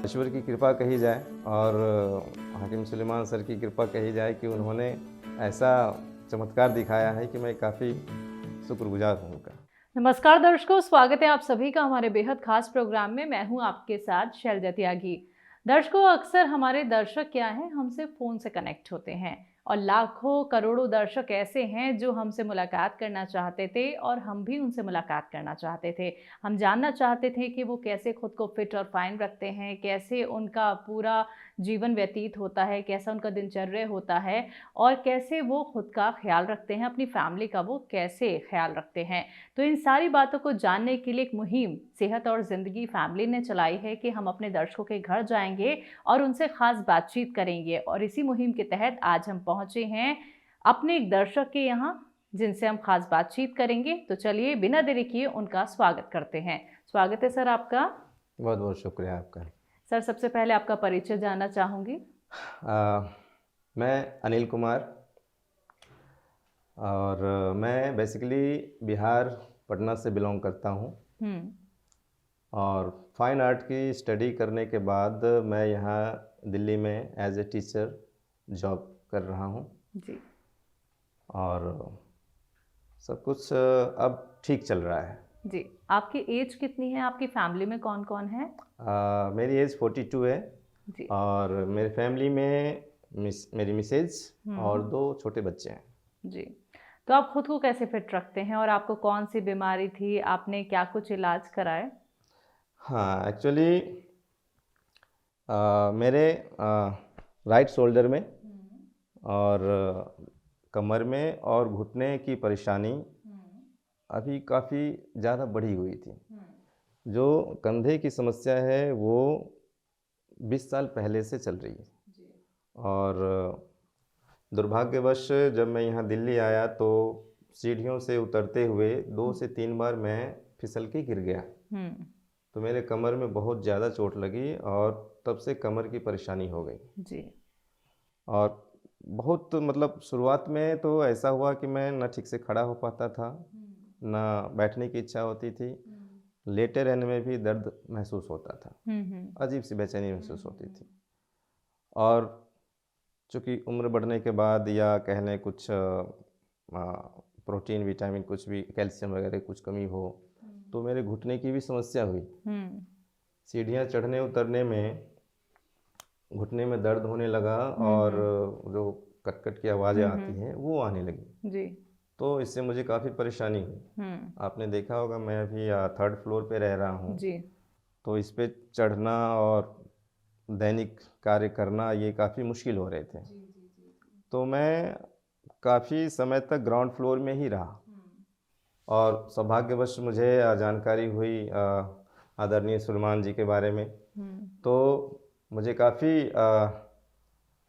ईश्वर की कृपा कही जाए और हाकिम सुलेमान सर की कृपा कही जाए कि उन्होंने ऐसा चमत्कार दिखाया है कि मैं काफ़ी शुक्रगुजार हूँ उनका। नमस्कार दर्शकों, स्वागत है आप सभी का हमारे बेहद खास प्रोग्राम में। मैं हूं आपके साथ शैलजा त्यागी। दर्शकों, अक्सर हमारे दर्शक क्या हैं, हमसे फ़ोन से कनेक्ट होते हैं और लाखों करोड़ों दर्शक ऐसे हैं जो हमसे मुलाकात करना चाहते थे और हम भी उनसे मुलाकात करना चाहते थे। हम जानना चाहते थे कि वो कैसे खुद को फिट और फाइन रखते हैं, कैसे उनका पूरा जीवन व्यतीत होता है, कैसा उनका दिनचर्या होता है और कैसे वो खुद का ख्याल रखते हैं, अपनी फैमिली का वो कैसे ख्याल रखते हैं। तो इन सारी बातों को जानने के लिए एक मुहिम सेहत और ज़िंदगी फैमिली ने चलाई है कि हम अपने दर्शकों के घर जाएंगे और उनसे खास बातचीत करेंगे। और इसी मुहिम के तहत आज हम पहुंचे हैं अपने एक दर्शक के यहाँ, जिनसे हम खास बातचीत करेंगे। तो चलिए बिना देरी किए उनका स्वागत करते हैं। स्वागत है सर आपका। बहुत बहुत शुक्रिया आपका। सर, सबसे पहले आपका परिचय जानना चाहूँगी। मैं अनिल कुमार और मैं बेसिकली बिहार पटना से बिलोंग करता हूँ और फाइन आर्ट की स्टडी करने के बाद मैं यहाँ दिल्ली में एज ए टीचर जॉब कर रहा हूँ जी। और सब कुछ अब ठीक चल रहा है जी, आपकी एज कितनी है? आपकी फैमिली में कौन कौन है? मेरी एज 42 है जी। और मेरी फैमिली में मेरी मिसेज और 2 छोटे बच्चे हैं। जी। तो आप खुद को कैसे फिट रखते हैं और आपको कौन सी बीमारी थी? आपने क्या कुछ इलाज कराए? हाँ, एक्चुअली मेरे राइट शोल्डर में और कमर में और घुटने की परेशानी अभी काफ़ी ज़्यादा बढ़ी हुई थी। जो कंधे की समस्या है वो 20 साल पहले से चल रही है और दुर्भाग्यवश जब मैं यहाँ दिल्ली आया तो सीढ़ियों से उतरते हुए 2 से 3 बार मैं फिसल के गिर गया। तो मेरे कमर में बहुत ज़्यादा चोट लगी और तब से कमर की परेशानी हो गई जी। और बहुत मतलब शुरुआत में तो ऐसा हुआ कि मैं ना ठीक से खड़ा हो पाता था, ना बैठने की इच्छा होती थी, लेटे रहने में भी दर्द महसूस होता था, अजीब सी बेचैनी महसूस होती थी। और चूँकि उम्र बढ़ने के बाद या कहने कुछ प्रोटीन विटामिन कुछ भी कैल्शियम वगैरह कुछ कमी हो तो मेरे घुटने की भी समस्या हुई। सीढ़ियाँ चढ़ने उतरने में घुटने में दर्द होने लगा और जो कट-कट की आवाज़ें आती हैं वो आने लगी। जी। तो इससे मुझे काफ़ी परेशानी हुई। आपने देखा होगा मैं अभी 3rd फ्लोर पे रह रहा हूँ। जी। तो इस पे चढ़ना और दैनिक कार्य करना ये काफ़ी मुश्किल हो रहे थे। तो मैं काफ़ी समय तक ग्राउंड फ्लोर में ही रहा और सौभाग्यवश मुझे जानकारी हुई आदरणीय सुलेमान जी के बारे में। तो मुझे काफ़ी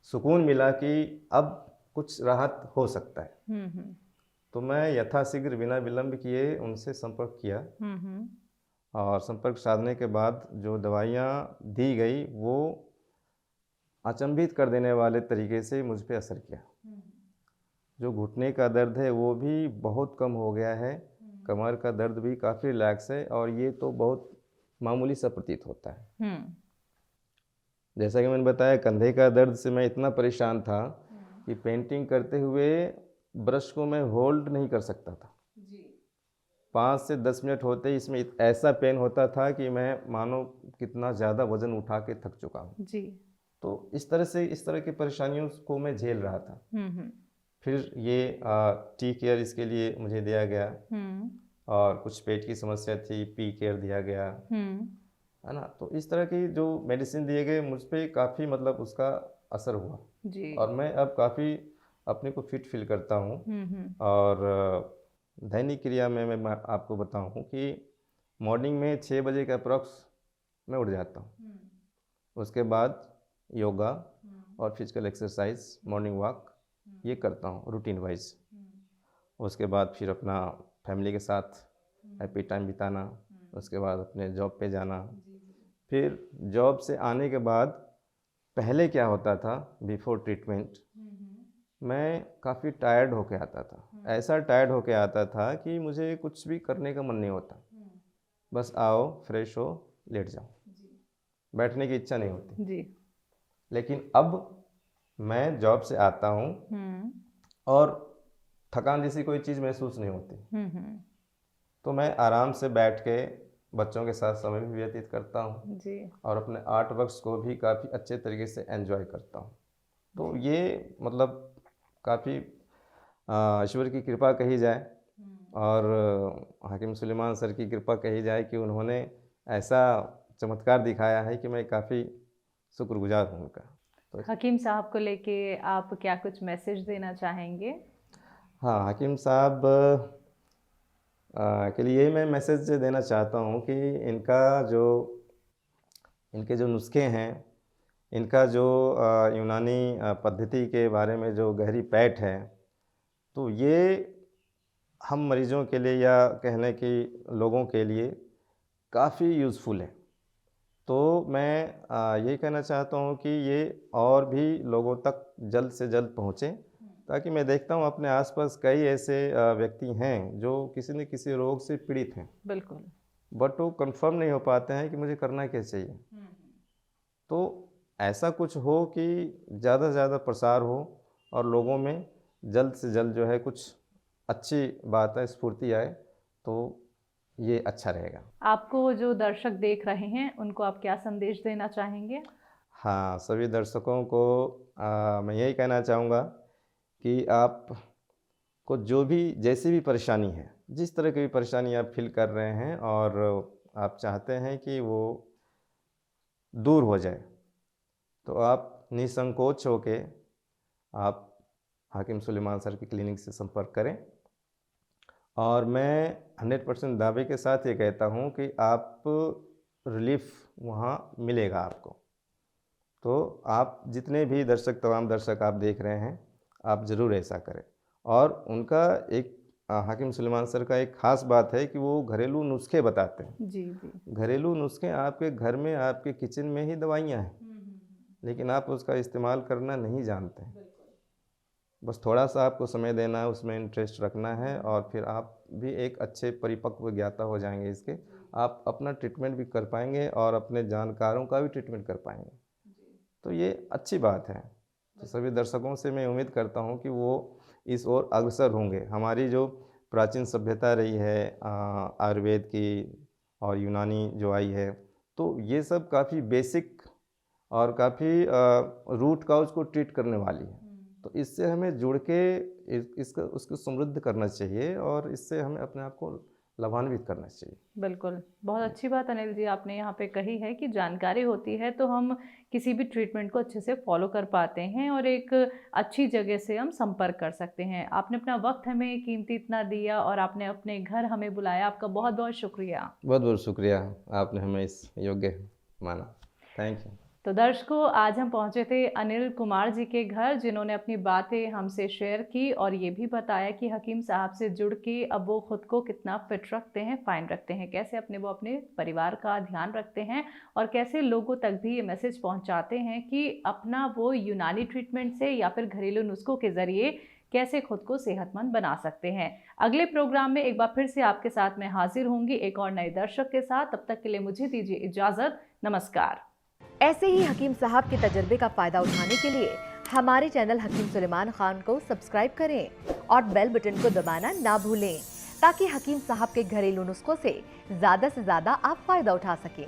सुकून मिला कि अब कुछ राहत हो सकता है। तो मैं यथाशीघ्र बिना विलंब किए उनसे संपर्क किया और संपर्क साधने के बाद जो दवाइयाँ दी गई वो अचंभित कर देने वाले तरीके से मुझ पे असर किया। जो घुटने का दर्द है वो भी बहुत कम हो गया है, कमर का दर्द भी काफ़ी रिलैक्स है और ये तो बहुत मामूली सा प्रतीत होता है। जैसा कि मैंने बताया कंधे का दर्द से मैं इतना परेशान था कि पेंटिंग करते हुए ब्रश को मैं होल्ड नहीं कर सकता था। 5 से 10 मिनट होते ही इसमें ऐसा पेन होता था कि मैं मानो कितना ज़्यादा वज़न उठा के थक चुका हूँ। जी। तो इस तरह की परेशानियों को मैं झेल रहा था। फिर ये टी केयर इसके लिए मुझे दिया गया और कुछ पेट की समस्या थी, पी केयर दिया गया, है ना। तो इस तरह की जो मेडिसिन दिए गए मुझ पे काफ़ी मतलब उसका असर हुआ जी। और मैं अब काफ़ी अपने को फिट फील करता हूँ और दैनिक क्रिया में मैं आपको बताऊँ कि मॉर्निंग में 6 बजे के अप्रॉक्स मैं उठ जाता हूँ। उसके बाद योगा और फिजिकल एक्सरसाइज, मॉर्निंग वॉक ये करता हूँ रूटीन वाइज। उसके बाद फिर अपना फैमिली के साथ हैप्पी टाइम बिताना, उसके बाद अपने जॉब पे जाना। फिर जॉब से आने के बाद पहले क्या होता था बिफोर ट्रीटमेंट, मैं काफ़ी टायर्ड होके आता था। ऐसा टायर्ड होके आता था कि मुझे कुछ भी करने का मन नहीं होता, बस आओ फ्रेश हो लेट जाओ। बैठने की इच्छा नहीं होती। जी। लेकिन अब मैं जॉब से आता हूँ हम्म। और थकान जैसी कोई चीज़ महसूस नहीं होती, हम्म। तो मैं आराम से बैठ के बच्चों के साथ समय भी व्यतीत करता हूँ जी। और अपने आर्ट वर्क्स को भी काफ़ी अच्छे तरीके से एंजॉय करता हूँ। तो ये मतलब काफ़ी ईश्वर की कृपा कही जाए और हाकिम सुलेमान सर की कृपा कही जाए कि उन्होंने ऐसा चमत्कार दिखाया है कि मैं काफ़ी शुक्रगुजार हूँ उनका। तो हकीम साहब को लेके आप क्या कुछ मैसेज देना चाहेंगे? हाँ, हाकिम साहब के लिए मैं मैसेज देना चाहता हूँ कि इनके जो नुस्खे हैं, इनका जो यूनानी पद्धति के बारे में जो गहरी पैठ है, तो ये हम मरीजों के लिए या कहने की लोगों के लिए काफ़ी यूज़फुल है। तो मैं यही कहना चाहता हूँ कि ये और भी लोगों तक जल्द से जल्द पहुँचे, ताकि मैं देखता हूँ अपने आसपास कई ऐसे व्यक्ति हैं जो किसी न किसी रोग से पीड़ित हैं, बिल्कुल। बट वो कंफर्म नहीं हो पाते हैं कि मुझे करना क्या चाहिए। तो ऐसा कुछ हो कि ज़्यादा से ज़्यादा प्रसार हो और लोगों में जल्द से जल्द जो है कुछ अच्छी बात है, स्फूर्ति आए, तो ये अच्छा रहेगा। आपको जो दर्शक देख रहे हैं उनको आप क्या संदेश देना चाहेंगे? हाँ, सभी दर्शकों को मैं यही कहना चाहूँगा कि आपको जो भी जैसी भी परेशानी है, जिस तरह की भी परेशानी आप फ़ील कर रहे हैं और आप चाहते हैं कि वो दूर हो जाए, तो आप निसंकोच होके आप हाकिम सुलेमान सर की क्लिनिक से संपर्क करें। और मैं 100% दावे के साथ ये कहता हूँ कि आप रिलीफ़ वहाँ मिलेगा आपको। तो आप जितने भी दर्शक, तमाम दर्शक आप देख रहे हैं, आप ज़रूर ऐसा करें। और उनका एक हाकिम सुलेमान सर का एक ख़ास बात है कि वो घरेलू नुस्खे बताते हैं। जी, जी। घरेलू नुस्खे आपके घर में, आपके किचन में ही दवाइयाँ हैं, लेकिन आप उसका इस्तेमाल करना नहीं जानते हैं। बस थोड़ा-सा आपको समय देना है, उसमें इंटरेस्ट रखना है और फिर आप भी एक अच्छे परिपक्व ज्ञाता हो जाएँगे इसके। आप अपना ट्रीटमेंट भी कर पाएँगे और अपने जानकारों का भी ट्रीटमेंट कर पाएँगे। तो ये अच्छी बात है। तो सभी दर्शकों से मैं उम्मीद करता हूँ कि वो इस ओर अग्रसर होंगे। हमारी जो प्राचीन सभ्यता रही है आयुर्वेद की और यूनानी जो आई है, तो ये सब काफ़ी बेसिक और काफ़ी रूट कॉज़ को ट्रीट करने वाली है। तो इससे हमें जुड़ के इसका उसको समृद्ध करना चाहिए और इससे हमें अपने आप को लाभान्वित करना चाहिए। बिल्कुल, बहुत अच्छी बात अनिल जी आपने यहाँ पे कही है कि जानकारी होती है तो हम किसी भी ट्रीटमेंट को अच्छे से फॉलो कर पाते हैं और एक अच्छी जगह से हम संपर्क कर सकते हैं। आपने अपना वक्त हमें कीमती इतना दिया और आपने अपने घर हमें बुलाया, आपका बहुत बहुत शुक्रिया। बहुत-बहुत शुक्रिया, आपने हमें इस योग्य माना। Thank you. तो दर्शकों, आज हम पहुंचे थे अनिल कुमार जी के घर, जिन्होंने अपनी बातें हमसे शेयर की और ये भी बताया कि हकीम साहब से जुड़ के अब वो खुद को कितना फिट रखते हैं, फाइन रखते हैं, कैसे वो अपने परिवार का ध्यान रखते हैं और कैसे लोगों तक भी ये मैसेज पहुंचाते हैं कि अपना वो यूनानी ट्रीटमेंट से या फिर घरेलू नुस्खों के ज़रिए कैसे खुद को सेहतमंद बना सकते हैं। अगले प्रोग्राम में एक बार फिर से आपके साथ मैं हाजिर होंगी एक और नए दर्शक के साथ। तब तक के लिए मुझे दीजिए इजाज़त। नमस्कार। ऐसे ही हकीम साहब के तजर्बे का फायदा उठाने के लिए हमारे चैनल हकीम सुलेमान खान को सब्सक्राइब करें और बेल बटन को दबाना ना भूलें, ताकि हकीम साहब के घरेलू नुस्खों से ज़्यादा आप फायदा उठा सकें।